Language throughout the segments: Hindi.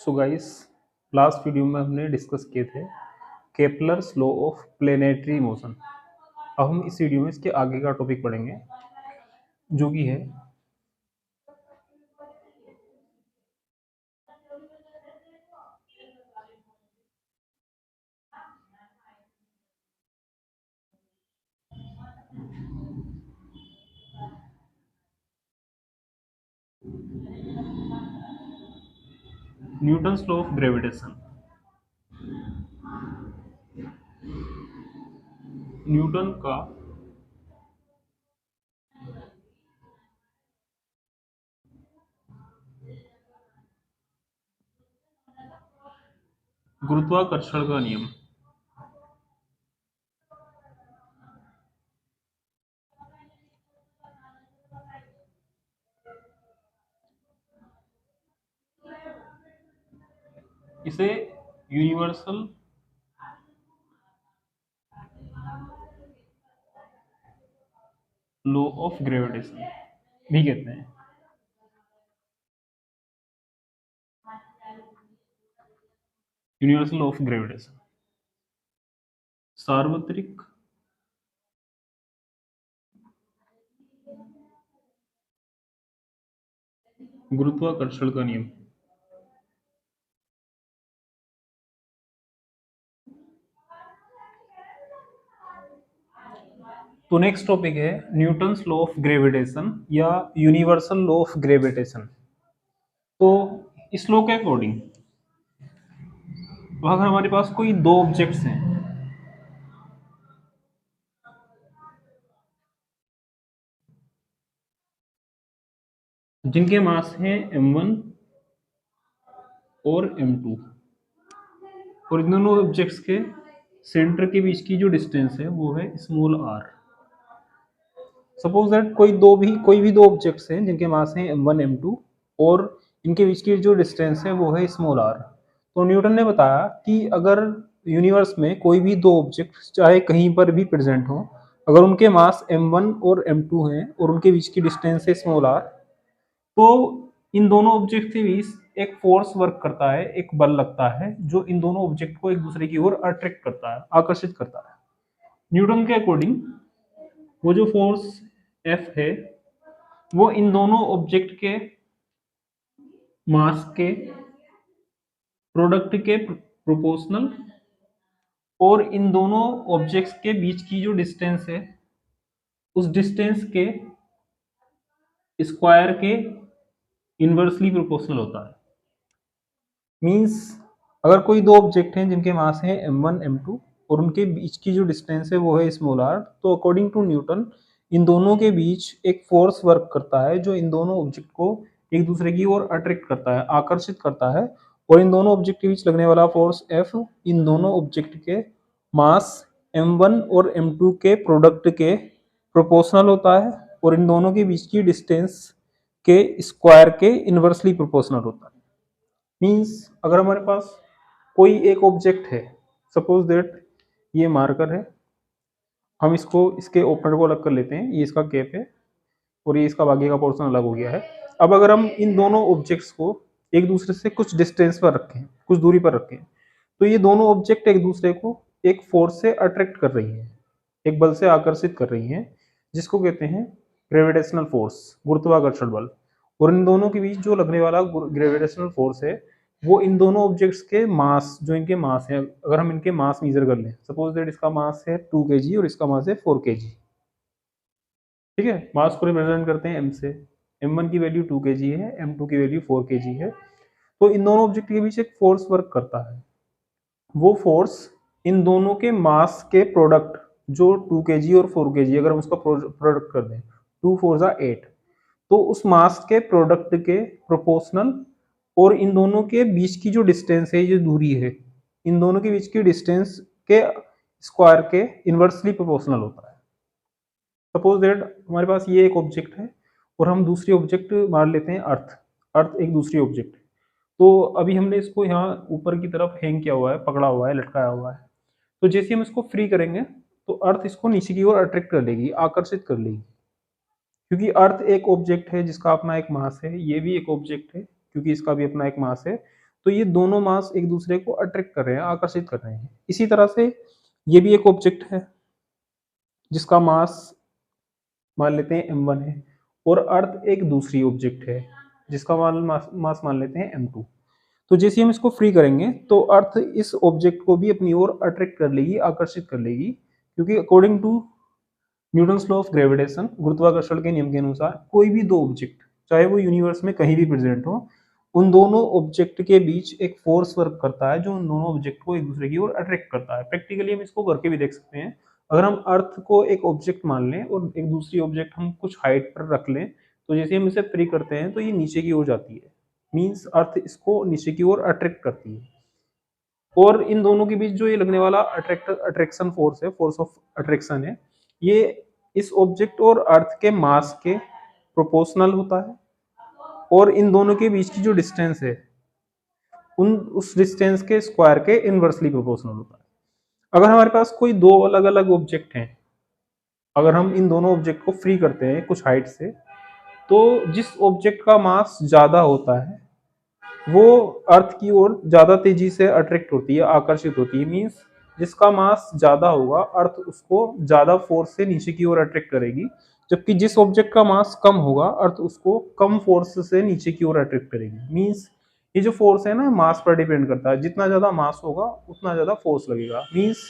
सो गाइस, लास्ट वीडियो में हमने डिस्कस किए थे Kepler's law of planetary motion. अब हम इस वीडियो में इसके आगे का टॉपिक पढ़ेंगे जो कि है Newton's law of gravitation. Newton का गुरुत्वाकर्षण का नियम। इसे यूनिवर्सल लॉ ऑफ ग्रेविटेशन भी कहते हैं। यूनिवर्सल लॉ ऑफ ग्रेविटेशन सार्वत्रिक गुरुत्वाकर्षण का नियम। तो नेक्स्ट टॉपिक है न्यूटन्स लॉ ऑफ ग्रेविटेशन या यूनिवर्सल लॉ ऑफ ग्रेविटेशन। तो इस लॉ के अकॉर्डिंग अगर हमारे पास कोई दो ऑब्जेक्ट्स हैं जिनके मास हैं m1 और m2 और इन दोनों ऑब्जेक्ट्स के सेंटर के बीच की जो डिस्टेंस है वो है स्मॉल r। सपोज दैट कोई भी दो ऑब्जेक्ट्स हैं जिनके मास हैं m1 m2 और इनके बीच की जो डिस्टेंस है वो है स्मॉल r। तो न्यूटन ने बताया कि अगर यूनिवर्स में कोई भी दो ऑब्जेक्ट चाहे कहीं पर भी प्रेजेंट हो, अगर उनके मास m1 और m2 हैं और उनके बीच की डिस्टेंस है स्मॉल r, तो इन दोनों ऑब्जेक्ट के बीच एक फोर्स वर्क करता है, एक बल लगता है जो इन दोनों ऑब्जेक्ट को एक दूसरे की ओर अट्रैक्ट करता है, आकर्षित करता है। न्यूटन के अकॉर्डिंग वो जो फोर्स F है वो इन दोनों ऑब्जेक्ट के मास के प्रोडक्ट के प्रोपोर्शनल और इन दोनों ऑब्जेक्ट्स के बीच की जो डिस्टेंस है उस डिस्टेंस के स्क्वायर के इनवर्सली प्रोपोर्शनल होता है। मींस अगर कोई दो ऑब्जेक्ट हैं जिनके मास है m1 m2 और उनके बीच की जो डिस्टेंस है वो है स्मॉल r, तो अकॉर्डिंग टू न्यूटन इन दोनों के बीच एक फोर्स वर्क करता है जो इन दोनों ऑब्जेक्ट को एक दूसरे की ओर अट्रैक्ट करता है, आकर्षित करता है। और इन दोनों ऑब्जेक्ट के बीच लगने वाला फोर्स F इन दोनों ऑब्जेक्ट के मास m1 और m2 के प्रोडक्ट के प्रोपोर्शनल होता है और इन दोनों के बीच की डिस्टेंस के स्क्वायर के इनवर्सली प्रोपोर्शनल होता है। मीन्स अगर हमारे पास कोई एक ऑब्जेक्ट है, सपोज दैट ये मार्कर है, हम इसको इसके ओपनर को अलग कर लेते हैं, ये इसका कैप है और ये इसका बाकी का पोर्शन अलग हो गया है। अब अगर हम इन दोनों ऑब्जेक्ट्स को एक दूसरे से कुछ डिस्टेंस पर रखें, कुछ दूरी पर रखें, तो ये दोनों ऑब्जेक्ट एक दूसरे को एक फोर्स से अट्रैक्ट कर रही हैं, एक बल से आकर्षित कर रही हैं जिसको कहते हैं ग्रेविटेशनल फोर्स, गुरुत्वाकर्षण बल। और इन दोनों के बीच जो लगने वाला ग्रेविटेशनल फोर्स है वो इन दोनों ऑब्जेक्ट्स के मास, जो इनके मास है, अगर हम इनके मास मेजर कर लें, सपोज दैट इसका मास है 2 kg और इसका मास है 4 kg। ठीक है, मास को रिप्रेजेंट करते हैं m से। m1 की वैल्यू 2 kg है, m2 की वैल्यू 4 kg है। तो इन दोनों ऑब्जेक्ट के बीच एक फोर्स वर्क करता है, वो फोर्स इन दोनों के मास के प्रोडक्ट जो 2 kg और 4 kg, अगर हम उसका प्रोडक्ट कर दें 2 4 जा 8, तो उस मास के प्रोडक्ट के प्रोपोर्शनल और इन दोनों के बीच की जो डिस्टेंस है, ये दूरी है, इन दोनों के बीच की डिस्टेंस के स्क्वायर के इनवर्सली प्रोपोर्शनल होता है। सपोज दैट हमारे पास ये एक ऑब्जेक्ट है और हम दूसरी ऑब्जेक्ट मान लेते हैं अर्थ। अर्थ एक दूसरी ऑब्जेक्ट है। तो अभी हमने इसको यहाँ ऊपर की तरफ हैंग किया हुआ है, पकड़ा हुआ है, लटकाया हुआ है। तो जैसे हम इसको फ्री करेंगे तो अर्थ इसको नीचे की ओर अट्रैक्ट कर लेगी, आकर्षित कर लेगी, क्योंकि अर्थ एक ऑब्जेक्ट है जिसका अपना एक मास है, ये भी एक ऑब्जेक्ट है क्योंकि इसका भी अपना एक मास है। तो ये दोनों मास एक दूसरे को अट्रैक्ट कर रहे हैं, आकर्षित कर रहे हैं। इसी तरह से ये भी एक ऑब्जेक्ट है जिसका मास मान लेते हैं m1 है, और अर्थ एक दूसरी ऑब्जेक्ट है जिसका मास मान लेते हैं m2। तो जैसे हम इसको फ्री करेंगे तो अर्थ इस ऑब्जेक्ट को भी अपनी ओर अट्रैक्ट कर लेगी, आकर्षित कर लेगी, क्योंकि according to Newton's law of gravitation, गुरुत्वाकर्षण के नियम के अनुसार कोई भी दो ऑब्जेक्ट चाहे वो यूनिवर्स में कहीं भी प्रेजेंट हो, उन दोनों ऑब्जेक्ट के बीच एक फोर्स वर्क करता है जो उन दोनों ऑब्जेक्ट को एक दूसरे की ओर अट्रैक्ट करता है। प्रैक्टिकली हम इसको करके भी देख सकते हैं। अगर हम अर्थ को एक ऑब्जेक्ट मान लें और एक दूसरी ऑब्जेक्ट हम कुछ हाइट पर रख लें, तो जैसे हम इसे फ्री करते हैं तो ये नीचे की ओर जाती है, मीन्स अर्थ इसको नीचे की ओर अट्रैक्ट करती है। और इन दोनों के बीच जो ये लगने वाला अट्रैक्शन फोर्स है, फोर्स ऑफ अट्रैक्शन है, ये इस ऑब्जेक्ट और अर्थ के मास के प्रोपोर्शनल होता है, और इन दोनों के बीच की जो डिस्टेंस है उस डिस्टेंस के स्क्वायर के इनवर्सली प्रोपोर्शनल होता है। अगर हमारे पास कोई दो अलग अलग ऑब्जेक्ट हैं, अगर हम इन दोनों ऑब्जेक्ट को फ्री करते हैं कुछ हाइट से, तो जिस ऑब्जेक्ट का मास ज्यादा होता है वो अर्थ की ओर ज्यादा तेजी से अट्रैक्ट होती है, आकर्षित होती है। मींस जिसका मास ज्यादा होगा अर्थ उसको ज्यादा फोर्स से नीचे की ओर अट्रैक्ट करेगी, जबकि जिस ऑब्जेक्ट का मास कम होगा अर्थ उसको कम फोर्स से नीचे की ओर अट्रैक्ट करेगी। मींस ये जो फोर्स है ना, मास पर डिपेंड करता है, जितना ज्यादा मास होगा उतना ज्यादा फोर्स लगेगा। मींस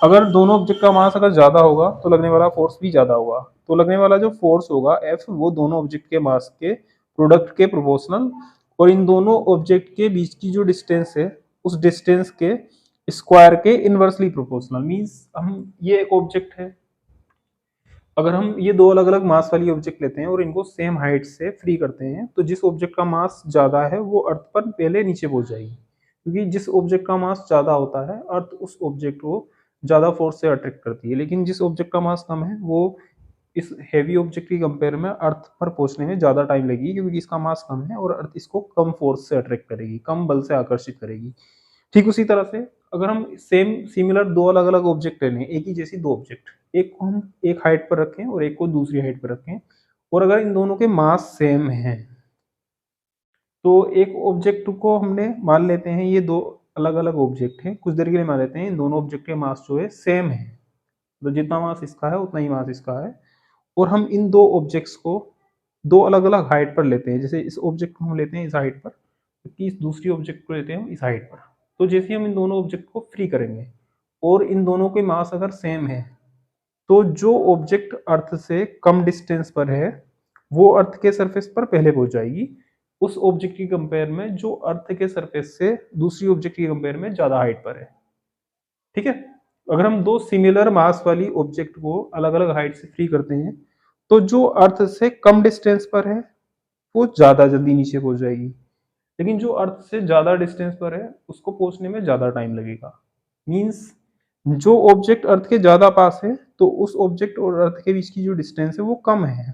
अगर दोनों ऑब्जेक्ट का मास अगर ज्यादा होगा तो लगने वाला फोर्स भी ज्यादा होगा, तो लगने वाला जो फोर्स होगा F वो दोनों ऑब्जेक्ट के मास के प्रोडक्ट के प्रोपोर्शनल, और इन दोनों ऑब्जेक्ट के बीच की जो डिस्टेंस है उस डिस्टेंस के स्क्वायर के इनवर्सली प्रोपोर्शनल। मींस हम ये एक ऑब्जेक्ट है, अगर हम ये दो अलग अलग मास वाली ऑब्जेक्ट लेते हैं और इनको सेम हाइट से फ्री करते हैं, तो जिस ऑब्जेक्ट का मास ज्यादा है वो अर्थ पर पहले नीचे पहुंच जाएगी, क्योंकि जिस ऑब्जेक्ट का मास ज्यादा होता है अर्थ उस ऑब्जेक्ट को ज्यादा फोर्स से अट्रैक्ट करती है। लेकिन जिस ऑब्जेक्ट का मास कम है वो इस हैवी ऑब्जेक्ट की कंपेयर में अर्थ पर पहुंचने में ज्यादा टाइम लगेगी, क्योंकि इसका मास कम है और अर्थ इसको कम फोर्स से अट्रैक्ट करेगी, कम बल से आकर्षित करेगी। ठीक उसी तरह से अगर हम सेम सिमिलर दो अलग अलग ऑब्जेक्ट ले लें, एक ही जैसी दो ऑब्जेक्ट, एक को हम एक हाइट पर रखें और एक को दूसरी हाइट पर रखें, और अगर इन दोनों के मास सेम हैं, तो एक ऑब्जेक्ट को हमने मान लेते हैं, ये दो अलग अलग ऑब्जेक्ट हैं, कुछ देर के लिए मान लेते हैं इन दोनों ऑब्जेक्ट के मास जो है सेम है, तो जितना मास इसका है उतना ही मास इसका है, और हम इन दो ऑब्जेक्ट्स को दो अलग अलग हाइट पर लेते हैं। जैसे इस ऑब्जेक्ट को हम लेते हैं इस हाइट पर, जबकि इस दूसरी ऑब्जेक्ट को लेते हैं इस हाइट पर। तो जैसे हम इन दोनों ऑब्जेक्ट को फ्री करेंगे और इन दोनों के मास अगर सेम है, तो जो ऑब्जेक्ट अर्थ से कम डिस्टेंस पर है वो अर्थ के सरफेस पर पहले पहुंच जाएगी, उस ऑब्जेक्ट की कंपेयर में जो अर्थ के सरफेस से दूसरी ऑब्जेक्ट की कंपेयर में ज्यादा हाइट पर है। ठीक है, अगर हम दो सिमिलर मास वाली ऑब्जेक्ट को अलग अलग हाइट से फ्री करते हैं, तो जो अर्थ से कम डिस्टेंस पर है वो ज्यादा जल्दी नीचे पहुंच जाएगी, लेकिन जो अर्थ से ज्यादा डिस्टेंस पर है उसको पहुंचने में ज्यादा टाइम लगेगा। मींस जो ऑब्जेक्ट अर्थ के ज्यादा पास है तो उस ऑब्जेक्ट और अर्थ के बीच की जो डिस्टेंस है वो कम है,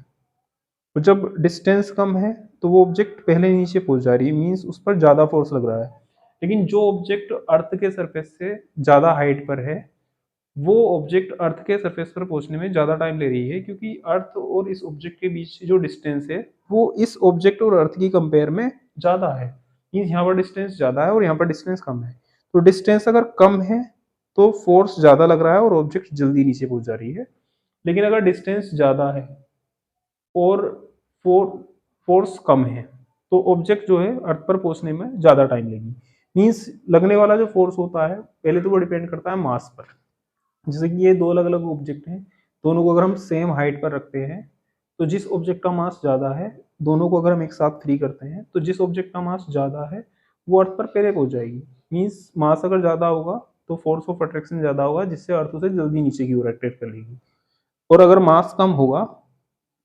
तो जब डिस्टेंस कम है तो वो ऑब्जेक्ट पहले नीचे पहुंच जा रही है, मींस उस पर ज्यादा फोर्स लग रहा है। लेकिन जो ऑब्जेक्ट अर्थ के सरफेस से ज्यादा हाइट पर है वो ऑब्जेक्ट अर्थ के सरफेस पर पहुंचने में ज्यादा टाइम ले रही है, क्योंकि अर्थ और इस ऑब्जेक्ट के बीच जो डिस्टेंस है वो इस ऑब्जेक्ट और अर्थ की कंपेयर में ज्यादा है। मींस यहाँ पर डिस्टेंस ज्यादा है और यहाँ पर डिस्टेंस कम है, तो डिस्टेंस अगर कम है तो फोर्स ज्यादा लग रहा है और ऑब्जेक्ट जल्दी नीचे पहुंच जा रही है। लेकिन अगर डिस्टेंस ज्यादा है और फोर्स कम है तो ऑब्जेक्ट जो है अर्थ पर पहुंचने में ज्यादा टाइम लगेगी। मींस लगने वाला जो फोर्स होता है पहले तो वो डिपेंड करता है मास पर। जैसे कि ये दो अलग अलग ऑब्जेक्ट हैं, दोनों को अगर हम सेम हाइट पर रखते हैं तो जिस ऑब्जेक्ट का मास ज्यादा है दोनों को अगर हम एक साथ फ्री करते हैं तो जिस ऑब्जेक्ट का मास ज्यादा है वो अर्थ पर पहले पहुंच जाएगी। मींस मास अगर ज्यादा होगा तो फोर्स ऑफ अट्रैक्शन ज्यादा होगा, जिससे अर्थ उसे जल्दी नीचे की ओर अट्रैक्ट कर लेगी, और अगर मास कम होगा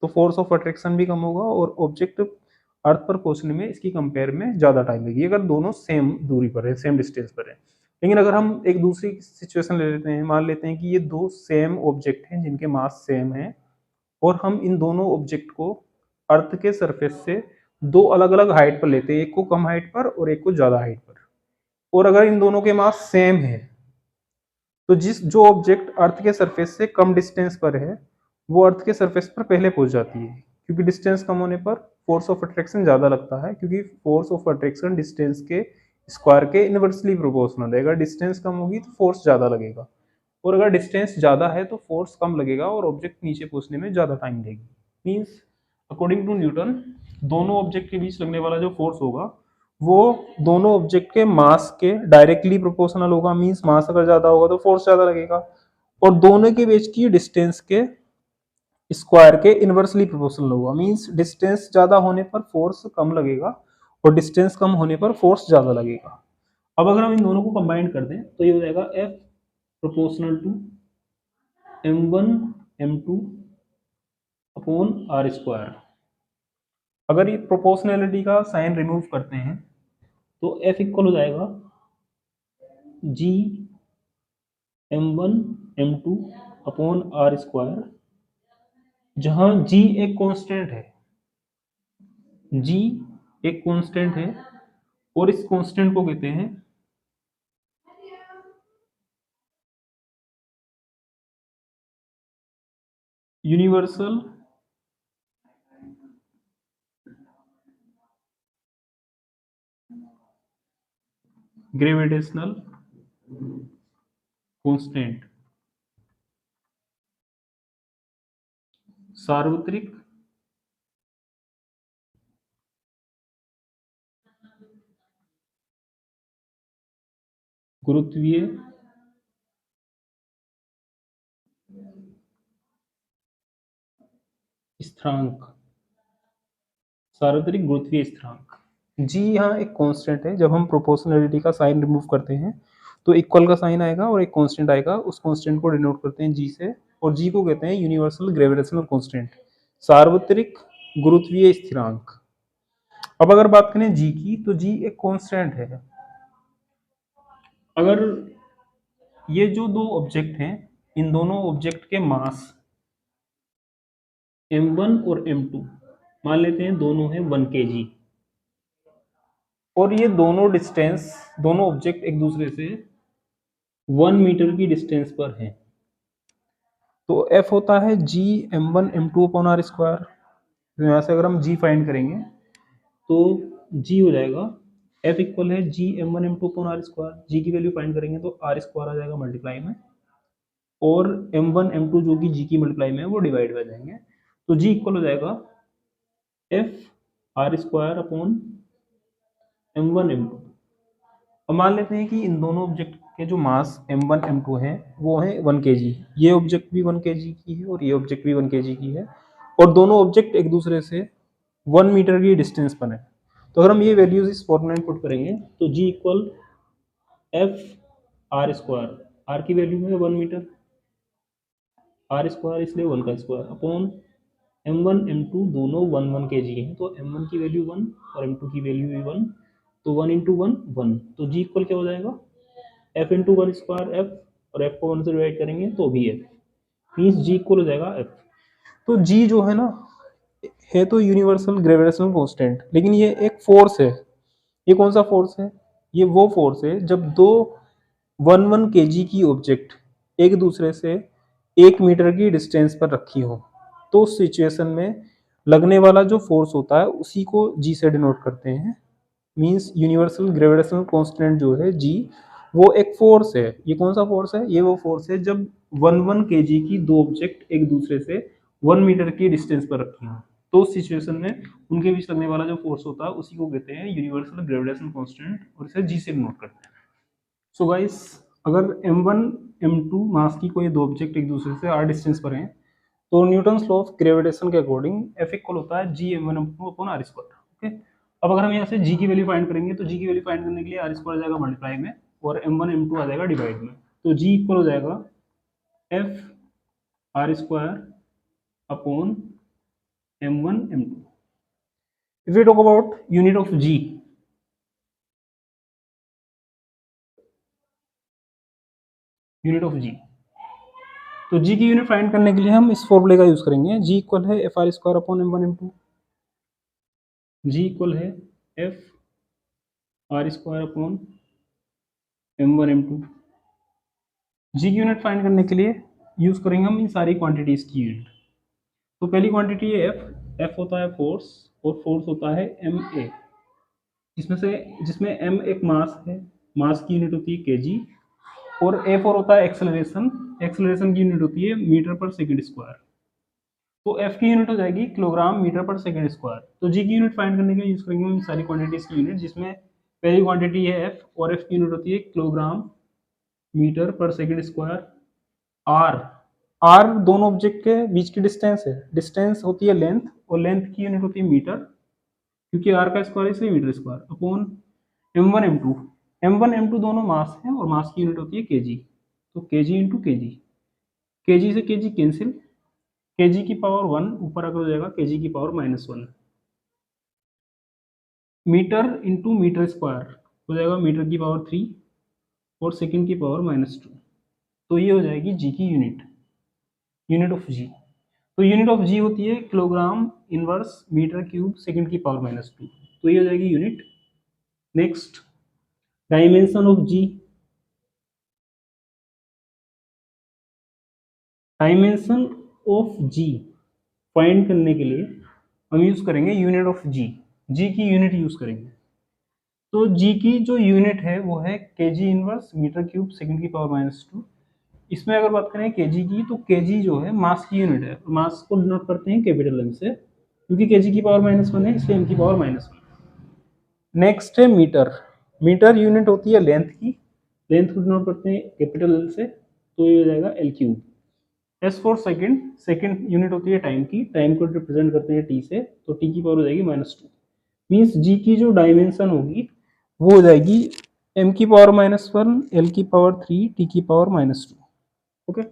तो फोर्स ऑफ अट्रैक्शन भी कम होगा और ऑब्जेक्ट अर्थ पर पहुंचने में इसकी कंपेयर में ज्यादा टाइम लगेगी, अगर दोनों सेम दूरी पर है, सेम डिस्टेंस पर है। लेकिन अगर हम एक दूसरी सिचुएशन ले लेते हैं, मान लेते हैं कि ये दो सेम ऑब्जेक्ट हैं जिनके मास सेम है, और हम इन दोनों ऑब्जेक्ट को अर्थ के सरफेस से दो अलग अलग हाइट पर लेते हैं, एक को कम हाइट पर और एक को ज्यादा हाइट पर, और अगर इन दोनों के मास सेम है तो जो ऑब्जेक्ट अर्थ के सरफेस से कम डिस्टेंस पर है वो अर्थ के सरफेस पर पहले पहुंच जाती है, क्योंकि डिस्टेंस कम होने पर फोर्स ऑफ अट्रैक्शन ज्यादा लगता है, क्योंकि फोर्स ऑफ अट्रैक्शन डिस्टेंस के स्क्वायर के इनवर्सली प्रोपोर्शनल है। अगर डिस्टेंस कम होगी तो फोर्स ज़्यादा लगेगा, और अगर डिस्टेंस ज़्यादा है तो फोर्स कम लगेगा और ऑब्जेक्ट नीचे पहुंचने में ज़्यादा टाइम लेगी। मीन्स अकॉर्डिंग टू न्यूटन दोनों ऑब्जेक्ट के बीच लगने वाला जो फोर्स होगा वो दोनों ऑब्जेक्ट के मास के डायरेक्टली प्रोपोर्शनल होगा। मीन्स मास अगर ज़्यादा होगा तो फोर्स ज़्यादा लगेगा, और दोनों के बीच की डिस्टेंस के स्क्वायर के इनवर्सली प्रोपोर्शनल होगा। मीन्स डिस्टेंस ज़्यादा होने पर फोर्स कम लगेगा और डिस्टेंस कम होने पर फोर्स ज़्यादा लगेगा। अब अगर हम इन दोनों को कंबाइन कर दें तो ये हो जाएगा F proportional to m1 m2 upon r square. अगर ये प्रोपोर्शनैलिटी का साइन रिमूव करते हैं तो F इक्वल हो जाएगा G m1 m2 upon r square, जहां G एक कांस्टेंट है, G एक कांस्टेंट है और इस कांस्टेंट को कहते हैं यूनिवर्सल ग्रेविटेशनल कांस्टेंट, सार्वत्रिक गुरुत्वीय स्थिरांक, सार्वत्रिक गुरुत्वीय स्थिरांक। जी यहाँ एक कांस्टेंट है। जब हम प्रोपोर्शनैलिटी का साइन रिमूव करते हैं तो इक्वल का साइन आएगा और एक कांस्टेंट आएगा, उस कांस्टेंट को डिनोट करते हैं जी से, और जी को कहते हैं यूनिवर्सल ग्रेविटेशनल कांस्टेंट, सार्वत्रिक गुरुत्वीय स्थिरांक। अब अगर बात करें जी की तो जी एक कांस्टेंट है। अगर ये जो दो ऑब्जेक्ट हैं इन दोनों ऑब्जेक्ट के मास m1 और m2 मान लेते हैं दोनों हैं 1 kg, और ये दोनों डिस्टेंस दोनों ऑब्जेक्ट एक दूसरे से 1 मीटर की डिस्टेंस पर हैं, तो F होता है G m1 m2 upon r square. तो यहाँ से अगर हम G फाइंड करेंगे तो G हो जाएगा F इक्वल है G m1 m2 upon r square. G की वैल्यू फाइंड करेंगे तो आर स्क्वायर आ जाएगा मल्टीप्लाई में, और m1 m2 जो कि G की मल्टीप्लाई में है वो डिवाइड हो जाएंगे, तो G इक्वल हो जाएगा F r square upon m1 m2। अब मान लेते हैं कि इन दोनों ऑब्जेक्ट के जो मास m1 m2 है वो है 1 kg। ये ऑब्जेक्ट भी 1 kg की है और ये ऑब्जेक्ट भी 1 kg की है, और दोनों ऑब्जेक्ट एक दूसरे से 1 मीटर की डिस्टेंस पर है। तो अगर हम ये वैल्यूज इस फॉर्मूला में पुट करेंगे तो G equal F r square, r की वैल्यू है 1 मीटर, आर स्क्वायर इसलिए 1 का स्क्वायर अपॉन m1 m2 दोनों 1 kg हैं, तो m1 की वैल्यू 1 और m2 की वैल्यू भी 1, तो 1 इंटू 1 1, तो G इक्वल क्या हो जाएगा f इंटू 1 स्क्वायर f, और f को 1 से डिवाइड करेंगे तो भी f, मीन्स G इक्वल हो जाएगा f। तो G जो है ना है तो यूनिवर्सल ग्रेविटेशनल कांस्टेंट, लेकिन ये एक फोर्स है। ये कौन सा फोर्स है? ये वो फोर्स है जब दो 1 kg की ऑब्जेक्ट एक दूसरे से 1 मीटर की डिस्टेंस पर रखी हो, तो उस सिचुएशन में लगने वाला जो फोर्स होता है उसी को G से डिनोट करते हैं। मींस यूनिवर्सल ग्रेविटेशनल कांस्टेंट जो है G वो एक फोर्स है। ये कौन सा फोर्स है? ये वो फोर्स है जब 1 kg की दो ऑब्जेक्ट एक दूसरे से 1 मीटर की डिस्टेंस पर रखी हो, तो उस सिचुएशन में उनके बीच लगने वाला जो फोर्स होता है उसी को कहते हैं यूनिवर्सल ग्रेविटेशनल कांस्टेंट, और इसे G से डिनोट करते हैं। सो गाइस, अगर m1 m2 मास की कोई दो ऑब्जेक्ट एक दूसरे से r डिस्टेंस पर हैं तो न्यूटन्स लॉ ऑफ ग्रेविटेशन के अकॉर्डिंग F इक्वल होता है G m1 m2 upon r square. Okay, अब अगर हम यहाँ से G की वैल्यू फाइंड करेंगे तो G की वैल्यू फाइंड करने के लिए r स्क्वायर आ जाएगा मल्टीप्लाई में और m1 m2 आ जाएगा डिवाइड में, तो G इक्वल हो जाएगा F r square upon m1 m2। If we talk about unit of G, unit of G, तो G की यूनिट फाइंड करने के लिए हम इस फॉर्मूले का यूज करेंगे। G इक्वल है F R square upon m1 m2। G equal है F R square upon m1 m2। G की यूनिट फाइंड करने के लिए यूज करेंगे हम इन सारी क्वांटिटीज की यूनिट। तो पहली क्वांटिटी है F, F होता है फोर्स और फोर्स होता है ma। जिसमें m एक मास है, मास की यूनिट होती है केजी, और f4 होता है एक्सेलरेशन, एक्सेलरेशन की यूनिट होती है मीटर पर सेकंड स्क्वायर। तो f की यूनिट हो जाएगी किलोग्राम मीटर पर सेकंड स्क्वायर। तो g की यूनिट फाइंड करने के लिए यूज करेंगे हम सारी क्वांटिटीज की यूनिट, जिसमें पहली क्वांटिटी है f, और f की यूनिट होती है किलोग्राम मीटर पर सेकंड स्क्वायर। r, r दोनों ऑब्जेक्ट के बीच की डिस्टेंस है, डिस्टेंस होती है लेंथ, और लेंथ की यूनिट होती है मीटर, क्योंकि r का स्क्वायर इसलिए metre square, upon m1 m2। m1 m2 दोनों मास है, और मास की यूनिट होती है kg, तो kg इंटू kg, kg से kg कैंसिल, kg की पावर 1 ऊपर अगर हो जाएगा kg की power -1, metre into metre square हो जाएगा मीटर की पावर 3, और सेकंड की पावर -2। तो ये हो जाएगी जी की यूनिट, यूनिट ऑफ जी। तो यूनिट ऑफ जी होती है kilogram inverse metre cube second की पावर -2। तो ये हो जाएगी unit. Next, dimension of G. Dimension of G find करने के लिए हम यूज करेंगे यूनिट ऑफ जी, जी की यूनिट यूज करेंगे। तो जी की जो यूनिट है वो है KG inverse metre cube second की पावर -2। इसमें अगर बात करें केजी की, तो केजी जो है मास की यूनिट है, मास को डिनोट करते हैं कैपिटल एम से, क्योंकि केजी की पावर -1 है इसलिए एम की पावर -1। नेक्स्ट है मीटर। मीटर यूनिट होती है लेंथ की, लेंथ को डिनोट करते हैं कैपिटल एल से, तो ये हो जाएगा L cube. S for second, second unit होती है टाइम की, टाइम को रिप्रेजेंट करते हैं टी से, तो टी की पावर हो जाएगी -2। मीन्स जी की जो डायमेंशन होगी वो हो जाएगी एम की पावर -1, एल की पावर 3, टी की पावर -2। ओके।